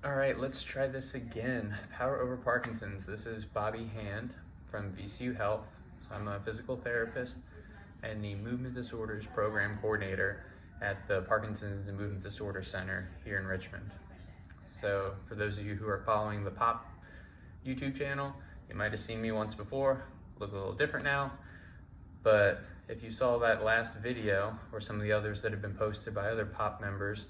All right, let's try this again. Power over Parkinson's. This is Bobby Hand from VCU Health. So I'm a physical therapist and the Movement Disorders Program Coordinator at the Parkinson's and Movement Disorder Center here in Richmond. So for those of you who are following the POP YouTube channel, you might have seen me once before. Look a little different now, but if you saw that last video or some of the others that have been posted by other POP members,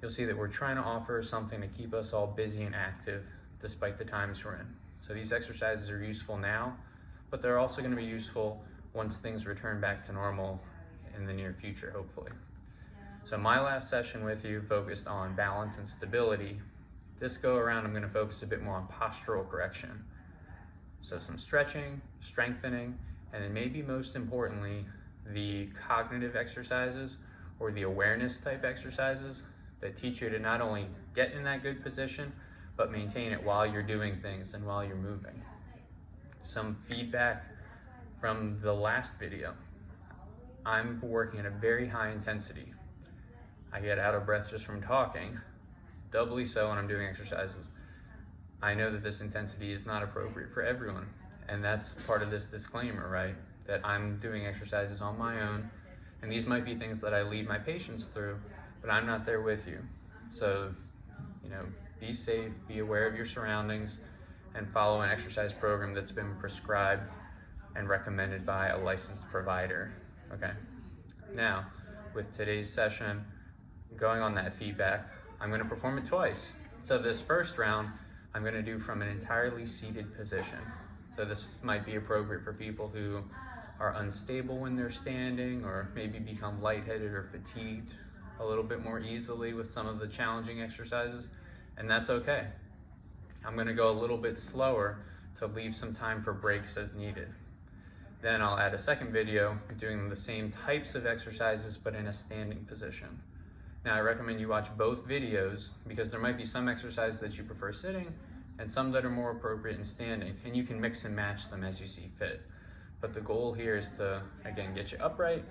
you'll see that we're trying to offer something to keep us all busy and active despite the times we're in. So these exercises are useful now, but they're also going to be useful once things return back to normal in the near future, hopefully. So my last session with you focused on balance and stability. This go around, I'm going to focus a bit more on postural correction. So some stretching, strengthening, and then maybe most importantly, the cognitive exercises or the awareness type exercises that teach you to not only get in that good position, but maintain it while you're doing things and while you're moving. Some feedback from the last video. I'm working at a very high intensity. I get out of breath just from talking, doubly so when I'm doing exercises. I know that this intensity is not appropriate for everyone, and that's part of this disclaimer, right? That I'm doing exercises on my own, and these might be things that I lead my patients through, but I'm not there with you. So, be safe, be aware of your surroundings, and follow an exercise program that's been prescribed and recommended by a licensed provider, okay? Now, with today's session, going on that feedback, I'm gonna perform it twice. So this first round, I'm gonna do from an entirely seated position. So this might be appropriate for people who are unstable when they're standing, or maybe become lightheaded or fatigued a little bit more easily with some of the challenging exercises, and that's okay. I'm gonna go a little bit slower to leave some time for breaks as needed. Then I'll add a second video doing the same types of exercises but in a standing position. Now I recommend you watch both videos because there might be some exercises that you prefer sitting and some that are more appropriate in standing, and you can mix and match them as you see fit. But the goal here is to, again, get you upright,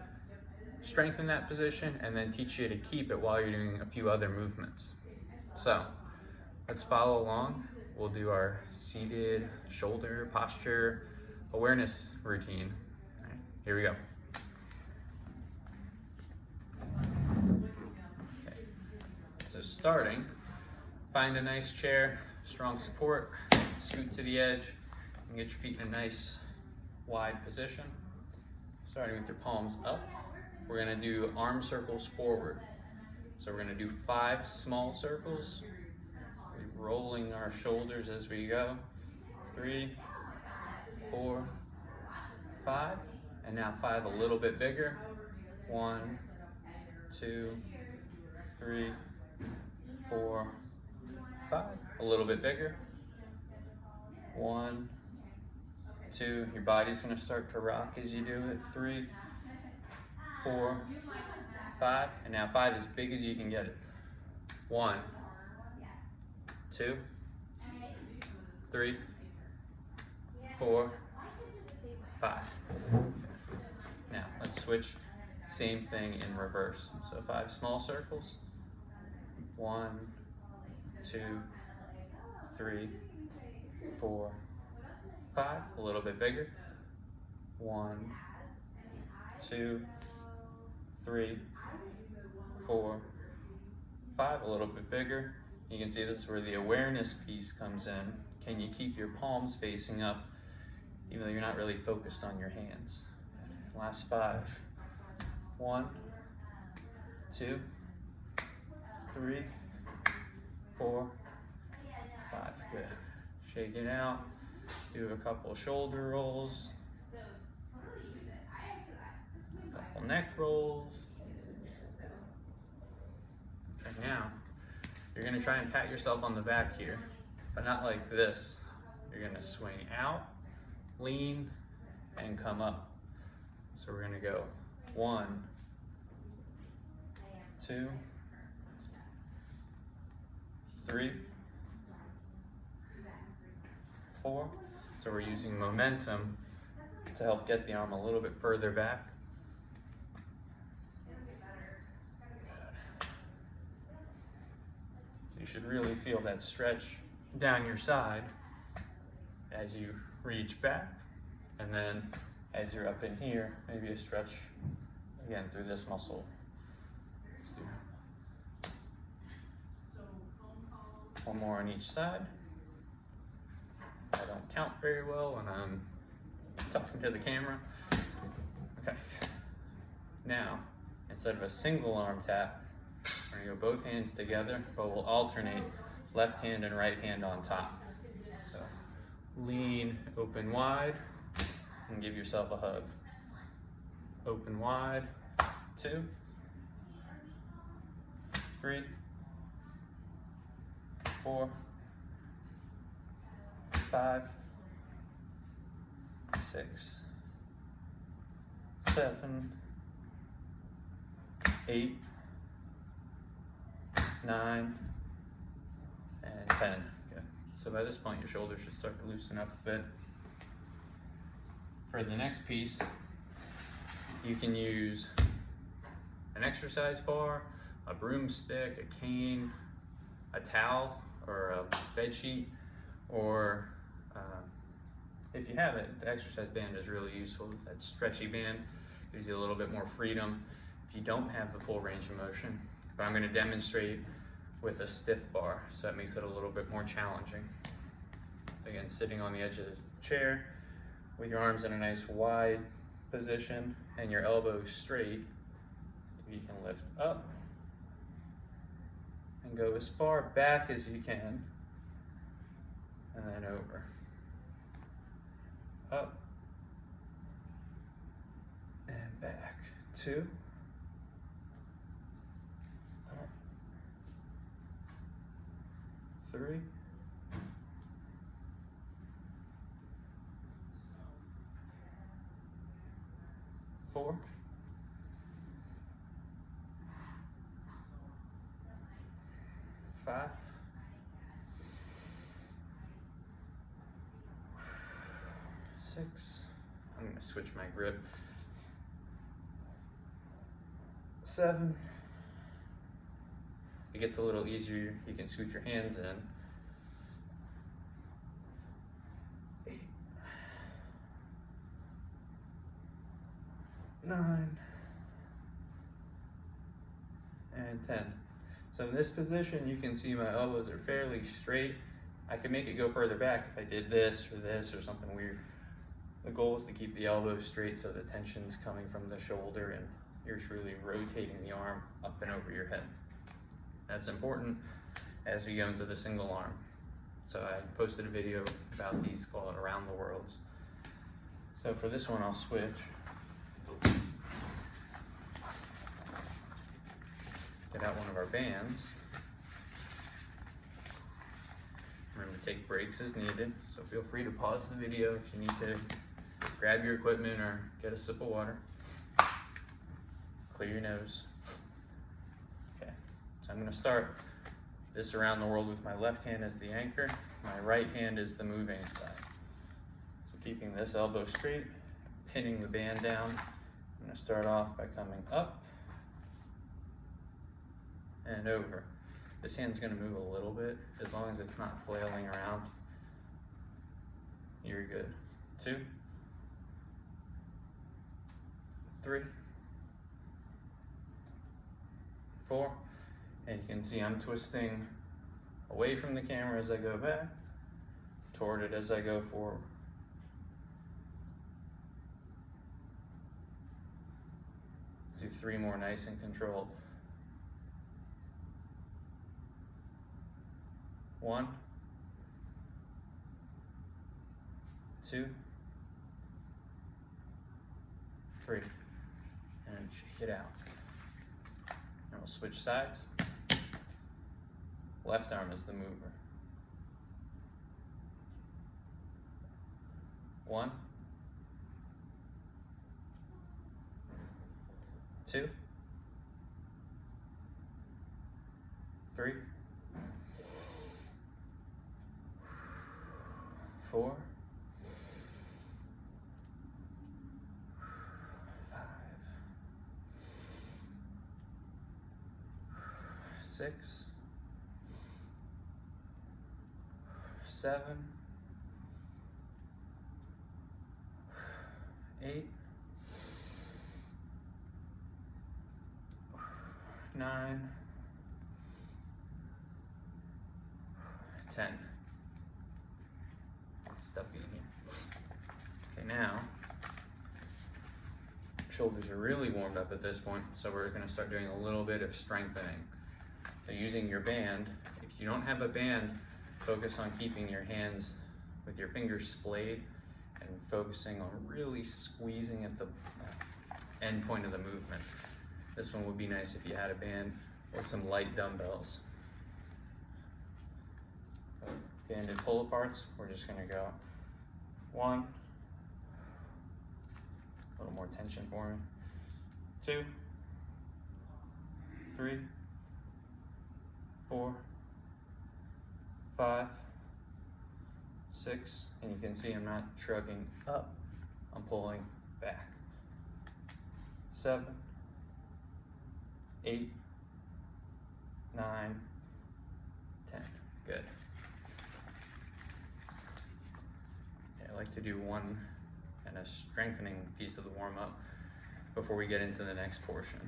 strengthen that position, and then teach you to keep it while you're doing a few other movements. So let's follow along. We'll do our seated shoulder posture awareness routine. All right, here we go. Okay. So starting, find a nice chair, strong support, scoot to the edge, and get your feet in a nice wide position. Starting with your palms up. We're gonna do arm circles forward. So we're gonna do 5 small circles, rolling our shoulders as we go. 3, 4, 5, and now 5 a little bit bigger. 1, 2, 3, 4, 5, a little bit bigger. 1, 2, your body's gonna start to rock as you do it. 3, 4, 5, and now 5 as big as you can get it. 1, 2, 3, 4, 5. Now let's switch, same thing in reverse. So 5 small circles. 1, 2, 3, 4, 5, a little bit bigger. 1, 2, 3, 4, 5, a little bit bigger. You can see this is where the awareness piece comes in. Can you keep your palms facing up even though you're not really focused on your hands? Last 5. 1, 2, 3, 4, 5. Good. Shake it out. Do a couple shoulder rolls. Couple neck rolls. Okay, now you're gonna try and pat yourself on the back here, but not like this. You're gonna swing out, lean, and come up. So we're gonna go 1, 2, 3, 4. So we're using momentum to help get the arm a little bit further back. So you should really feel that stretch down your side as you reach back, and then as you're up in here, maybe a stretch again through this muscle. Let's do one more on each side. I don't count very well when I'm talking to the camera. Okay. Now, instead of a single arm tap, we're gonna go both hands together, but we'll alternate left hand and right hand on top. So lean, open wide, and give yourself a hug. Open wide, 2, 3, 4, 5, 6, 7, 8, 9, and 10. Good. So by this point, your shoulders should start to loosen up a bit. For the next piece, you can use an exercise bar, a broomstick, a cane, a towel, or a bed sheet, or if you have it, the exercise band is really useful. That stretchy band gives you a little bit more freedom if you don't have the full range of motion. But I'm going to demonstrate with a stiff bar, so that makes it a little bit more challenging. Again, sitting on the edge of the chair with your arms in a nice wide position and your elbows straight, you can lift up and go as far back as you can, and then over. Up and back. 2. Up. 3. 4. 5. 6. I'm going to switch my grip. 7. If it gets a little easier, you can scoot your hands in. 8. 9. And 10. So in this position, you can see my elbows are fairly straight. I could make it go further back if I did this or something weird. The goal is to keep the elbows straight so the tension's coming from the shoulder and you're truly rotating the arm up and over your head. That's important as we go into the single arm. So I posted a video about these called Around the Worlds. So for this one, I'll switch. Get out one of our bands. Remember to take breaks as needed, so feel free to pause the video if you need to grab your equipment or get a sip of water. Clear your nose. Okay, so I'm going to start this around the world with my left hand as the anchor, my right hand is the moving side. So keeping this elbow straight, pinning the band down. I'm going to start off by coming up and over. This hand's going to move a little bit, as long as it's not flailing around. You're good. 2, 3, 4, and you can see I'm twisting away from the camera as I go back, toward it as I go forward. Let's do 3 more nice and controlled. 1, 2, 3, and shake it out. And we'll switch sides. Left arm is the mover. 1, 2, 3, 4, 5, 6, 7, 8, 9, 10. Stuffy in here. Okay, now, shoulders are really warmed up at this point, so we're gonna start doing a little bit of strengthening. So using your band, if you don't have a band, focus on keeping your hands with your fingers splayed and focusing on really squeezing at the end point of the movement. This one would be nice if you had a band or some light dumbbells. Banded pull aparts, we're just gonna go 1, a little more tension for me, 2, 3, 4, 5, 6, and you can see I'm not shrugging up, I'm pulling back. 7, 8, 9, 10, good. Okay, I like to do one kind of strengthening piece of the warm-up before we get into the next portion.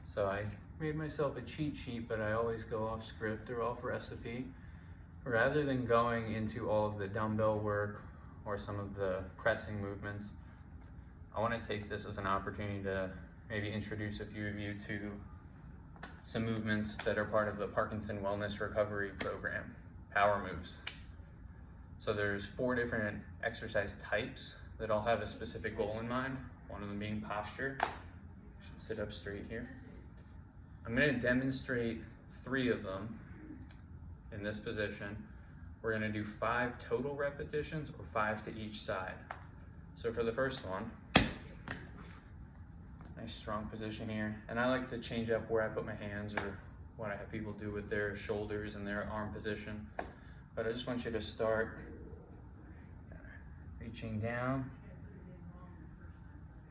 So I made myself a cheat sheet, but I always go off script or off recipe. Rather than going into all of the dumbbell work or some of the pressing movements, I want to take this as an opportunity to maybe introduce a few of you to some movements that are part of the Parkinson Wellness Recovery Program, power moves. So there's 4 different exercise types that all have a specific goal in mind, one of them being posture. I should sit up straight here. I'm going to demonstrate 3 of them in this position. We're going to do 5 total repetitions, or 5 to each side. So for the first one, nice strong position here. And I like to change up where I put my hands or what I have people do with their shoulders and their arm position. But I just want you to start reaching down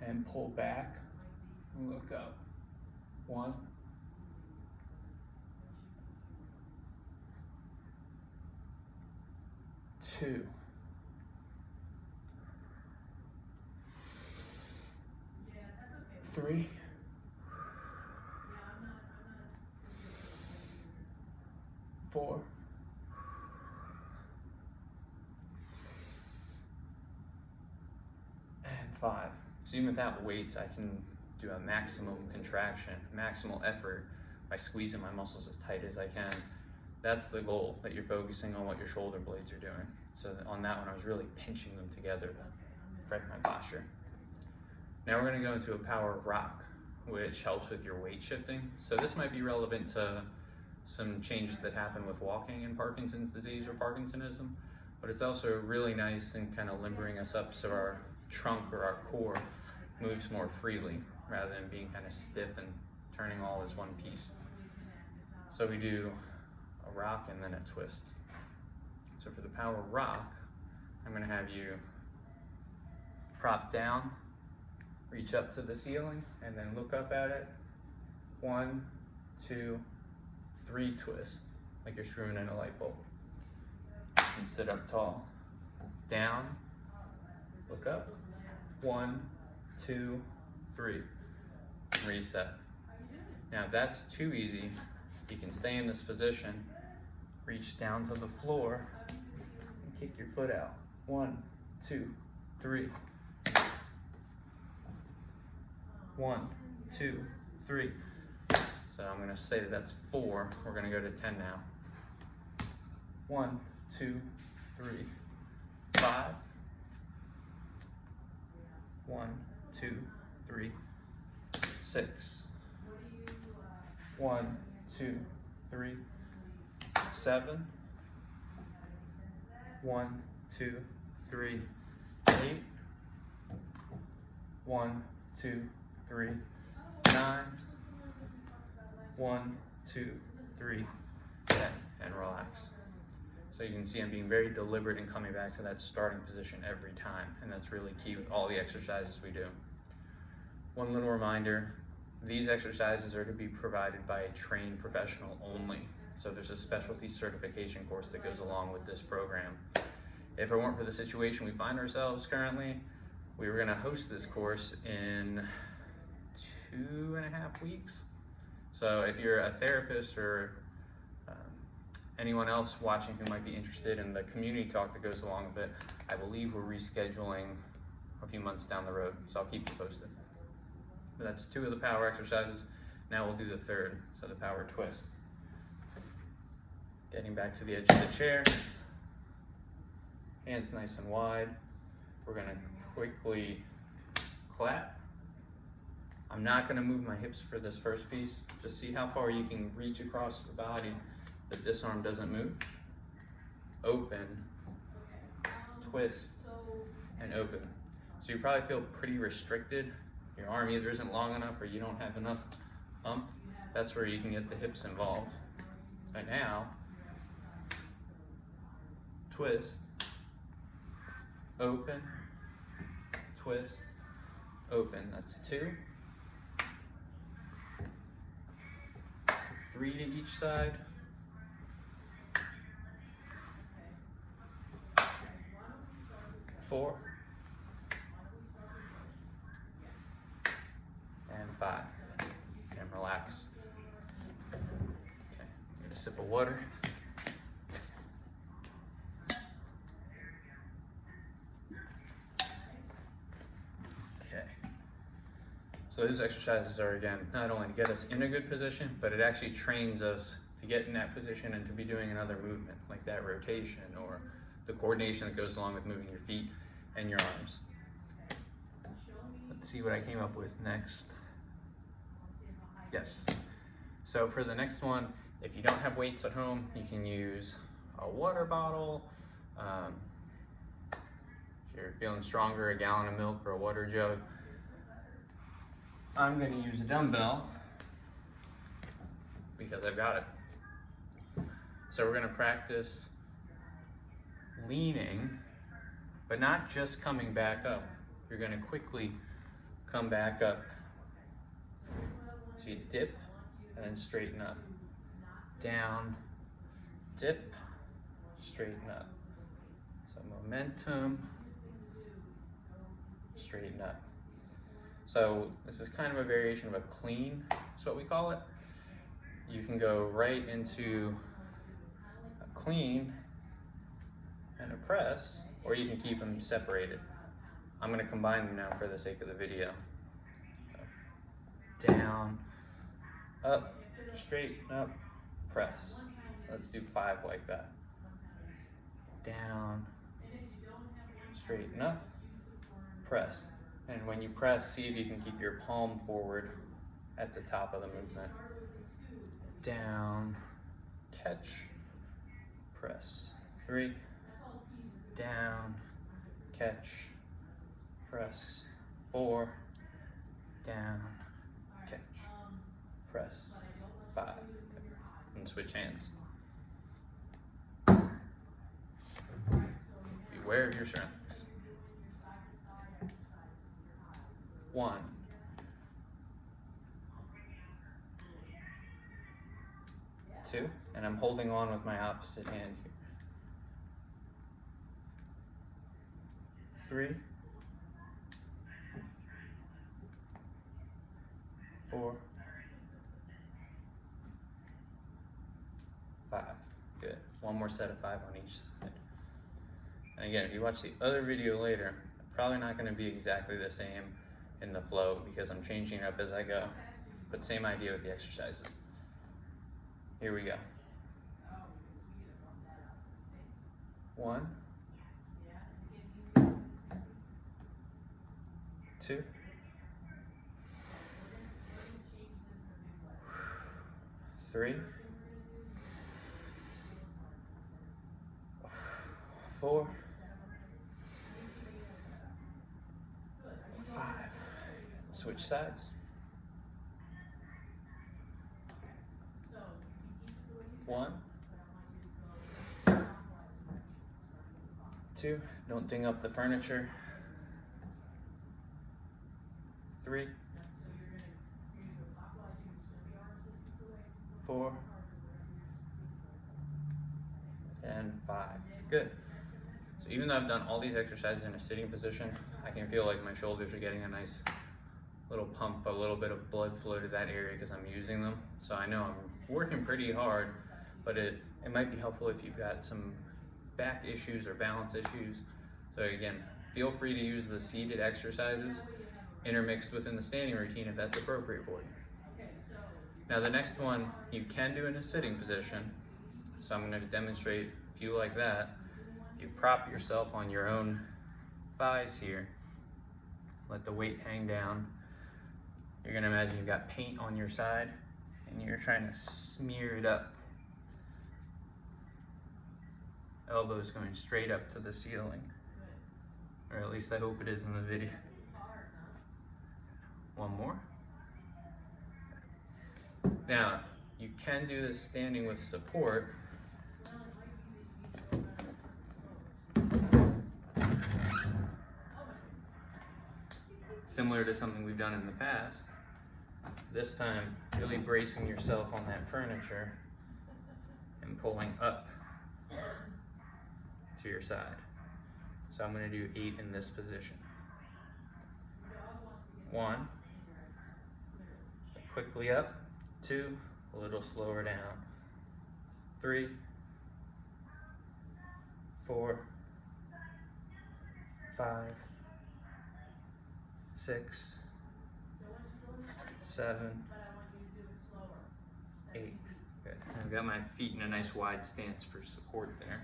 and pull back and look up. 1, 2, 3, 4, 5. So even without weights, I can do a maximum contraction, maximal effort by squeezing my muscles as tight as I can. That's the goal, that you're focusing on what your shoulder blades are doing. So on that one, I was really pinching them together to correct my posture. Now we're gonna go into a power rock, which helps with your weight shifting. So this might be relevant to some changes that happen with walking in Parkinson's disease or Parkinsonism, but it's also really nice in kind of limbering us up so our trunk or our core moves more freely rather than being kind of stiff and turning all as one piece. So we do a rock and then a twist. So for the power rock, I'm going to have you prop down, reach up to the ceiling, and then look up at it. 1, 2, 3 twist, like you're screwing in a light bulb. And sit up tall. Down, look up. 1, 2, 3. Reset. Now if that's too easy, you can stay in this position, reach down to the floor, and kick your foot out. 1, 2, 3. 1, 2, 3. So I'm going to say that that's 4. We're going to go to 10 now. 1, 2, 3, 5. 1, 2, 3, 6. 1, 2, 3, 7. 1, 2, 3, 8. 1, 2, 3, 9. 1, 2, 3, 10, and relax. So you can see I'm being very deliberate in coming back to that starting position every time, and that's really key with all the exercises we do. One little reminder, These exercises are to be provided by a trained professional only. So there's a specialty certification course that goes along with this program. If it weren't for the situation we find ourselves currently, we were going to host this course in 2.5 weeks. So if you're a therapist or anyone else watching who might be interested in the community talk that goes along with it, I believe we're rescheduling a few months down the road, so I'll keep you posted. But that's 2 of the power exercises. Now we'll do the 3rd, so the power twist. Getting back to the edge of the chair, hands nice and wide. We're gonna quickly clap. I'm not gonna move my hips for this first piece. Just see how far you can reach across your body that this arm doesn't move. Open, twist, and open. So you probably feel pretty restricted. Your arm either isn't long enough or you don't have enough oomph. That's where you can get the hips involved. So now, twist, open, twist, open. That's 2. 3 to each side. 4. And 5. And relax. Okay, get a sip of water. Okay. So those exercises are, again, not only to get us in a good position, but it actually trains us to get in that position and to be doing another movement, like that rotation or the coordination that goes along with moving your feet and your arms. Let's see what I came up with next. Yes. So for the next one, if you don't have weights at home, you can use a water bottle. If you're feeling stronger, a gallon of milk or a water jug. I'm going to use a dumbbell because I've got it. So we're going to practice leaning, but not just coming back up. You're going to quickly come back up. So you dip and then straighten up. Down, dip, straighten up. So momentum, straighten up. So this is kind of a variation of a clean, is what we call it. You can go right into a clean and a press, or you can keep them separated. I'm going to combine them now for the sake of the video. Down, up, straighten up, press. Let's do 5 like that. Down, straighten up, press. And when you press, see if you can keep your palm forward at the top of the movement. Down, catch, press. 3, down, catch, press. 4, down, catch, press. 5, and switch hands. Beware of your surroundings. 1, 2, and I'm holding on with my opposite hand here. 3, 4, 5. Good. One more set of 5 on each side. And again, if you watch the other video later, probably not going to be exactly the same in the flow because I'm changing it up as I go. But same idea with the exercises. Here we go. 1, 2, 3, 4, 5. Switch sides. 1, 2, don't ding up the furniture. 3, 4, and 5. Good. So even though I've done all these exercises in a sitting position, I can feel like my shoulders are getting a nice little pump, a little bit of blood flow to that area because I'm using them. So I know I'm working pretty hard, but it might be helpful if you've got some back issues or balance issues. So again, feel free to use the seated exercises intermixed within the standing routine if that's appropriate for you. Now the next one you can do in a sitting position. So I'm going to demonstrate a few like that. You prop yourself on your own thighs here. Let the weight hang down. You're going to imagine you've got paint on your side and you're trying to smear it up. Elbows going straight up to the ceiling. Or at least I hope it is in the video. One more. Now, you can do this standing with support. Similar to something we've done in the past. This time, really bracing yourself on that furniture and pulling up to your side. So I'm going to do 8 in this position. 1, quickly up. 2, a little slower down. 3, 4, 5, 6, 7, 8. Good. I've got my feet in a nice wide stance for support there.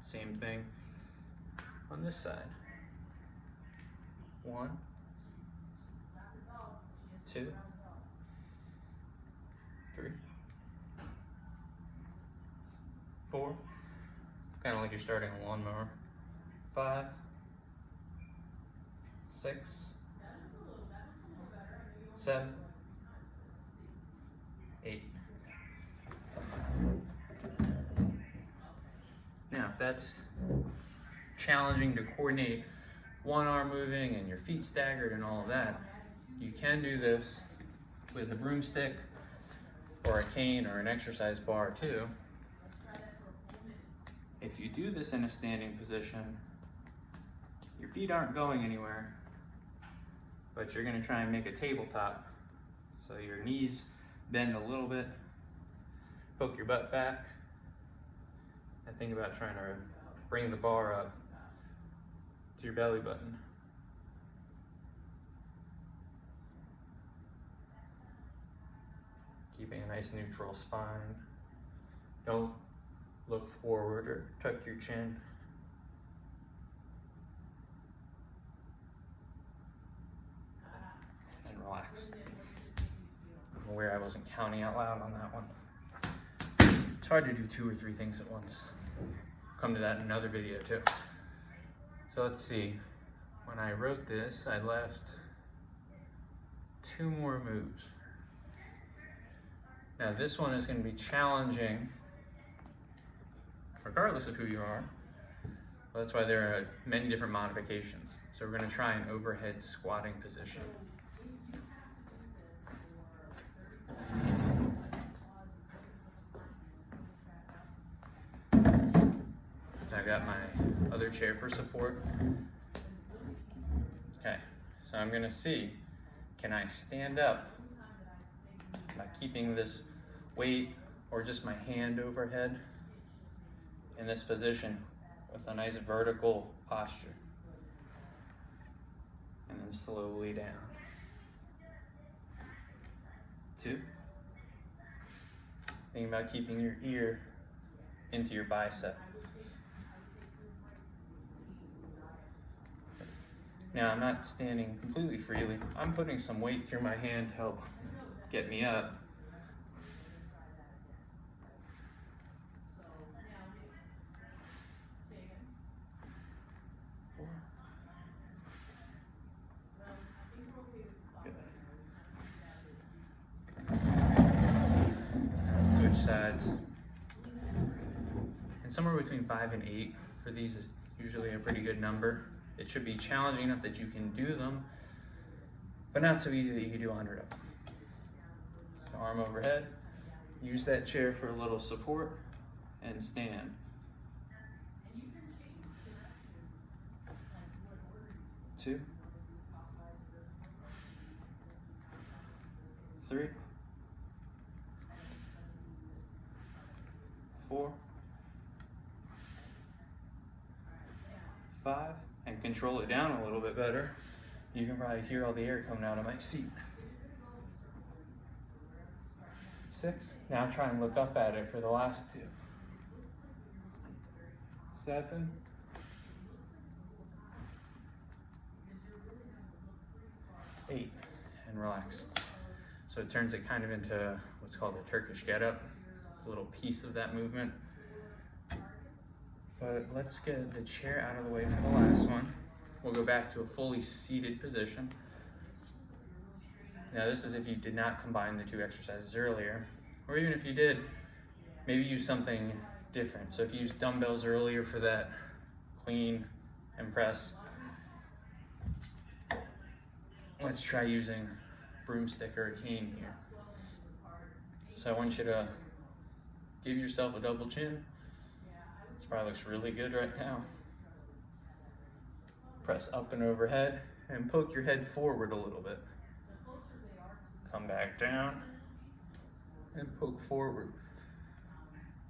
Same thing on this side. 1, 2, 3, 4. Kind of like you're starting a lawnmower. 5, 6, 7, 8. Now, if that's challenging to coordinate one arm moving and your feet staggered and all of that, you can do this with a broomstick or a cane or an exercise bar too. If you do this in a standing position, your feet aren't going anywhere, but you're going to try and make a tabletop. So your knees bend a little bit, poke your butt back, and think about trying to bring the bar up to your belly button. Keeping a nice neutral spine. Don't look forward or tuck your chin. And relax. I'm aware I wasn't counting out loud on that one. It's hard to do 2 or 3 things at once. I'll come to that in another video too. So let's see. When I wrote this, I left 2 more moves. Now this one is going to be challenging regardless of who you are. Well, that's why there are many different modifications. So we're going to try an overhead squatting position. I've got my other chair for support. Okay, so I'm going to see, can I stand up by keeping this weight or just my hand overhead in this position with a nice vertical posture, and then slowly down. 2. Think about keeping your ear into your bicep. Now I'm not standing completely freely. I'm putting some weight through my hand to help get me up. Switch sides. And somewhere between 5 and 8 for these is usually a pretty good number. It should be challenging enough that you can do them, but not so easy that you can do 100 of them. So arm overhead, use that chair for a little support, and stand. 2, 3, 4, 5, and control it down a little bit better. You can probably hear all the air coming out of my seat. 6, now try and look up at it for the last 2. 7, 8, and relax. So it turns it kind of into what's called a Turkish get-up. It's a little piece of that movement. But let's get the chair out of the way for the last one. We'll go back to a fully seated position. Now this is if you did not combine the 2 exercises earlier, or even if you did, maybe use something different. So if you used dumbbells earlier for that clean and press, let's try using broomstick or a cane here. So I want you to give yourself a double chin. This probably looks really good right now. Press up and overhead and poke your head forward a little bit. Come back down and poke forward.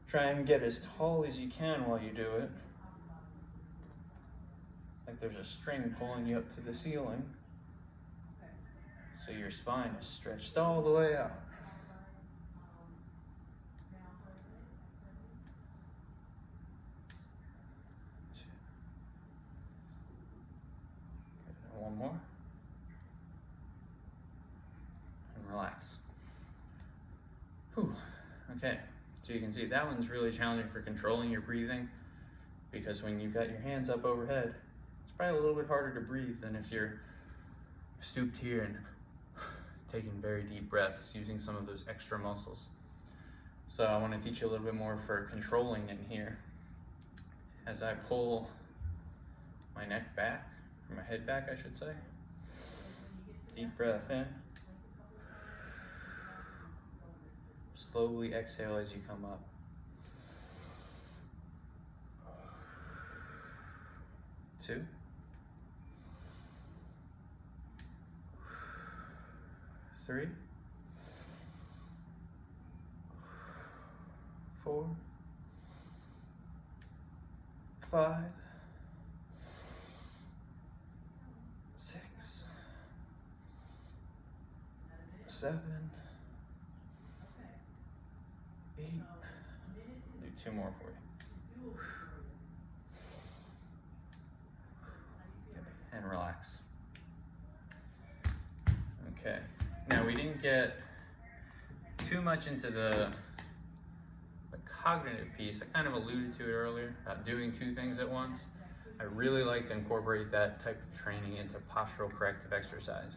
Try and get as tall as you can while you do it. Like there's a string pulling you up to the ceiling. So your spine is stretched all the way out. And one more. And relax. Whew. Okay, so you can see that one's really challenging for controlling your breathing, because when you've got your hands up overhead, it's probably a little bit harder to breathe than if you're stooped here and taking very deep breaths using some of those extra muscles. So I want to teach you a little bit more for controlling in here. As I pull my neck back, or my head back I should say, deep breath in. Slowly exhale as you come up. 2, 3, 4, 5, 6, 7, 8. Do 2 more for you. Okay, and relax. Okay, now we didn't get too much into the cognitive piece. I kind of alluded to it earlier about doing 2 things at once. I really like to incorporate that type of training into postural corrective exercise.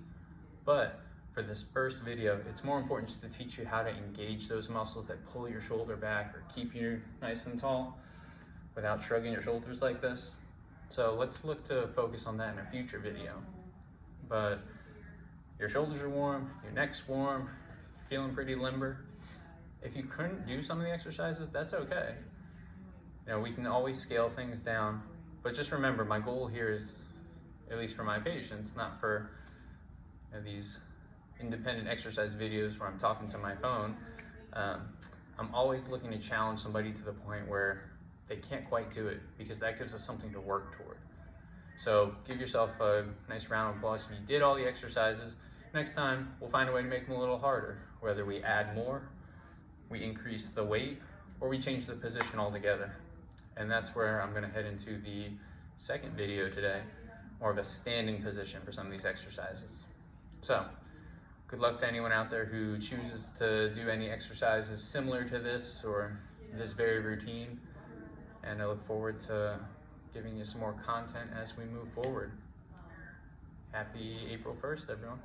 But for this first video, it's more important just to teach you how to engage those muscles that pull your shoulder back or keep you nice and tall without shrugging your shoulders like this. So let's look to focus on that in a future video. But your shoulders are warm, your neck's warm, feeling pretty limber. If you couldn't do some of the exercises, that's okay. You know, we can always scale things down, but just remember, my goal here is, at least for my patients, not for these independent exercise videos where I'm talking to my phone. I'm always looking to challenge somebody to the point where they can't quite do it, because that gives us something to work toward. So give yourself a nice round of applause if you did all the exercises. Next time, we'll find a way to make them a little harder, whether we add more, we increase the weight, or we change the position altogether. And that's where I'm gonna head into the second video today, more of a standing position for some of these exercises. So, good luck to anyone out there who chooses to do any exercises similar to this or this very routine. And I look forward to giving you some more content as we move forward. Happy April 1st, everyone.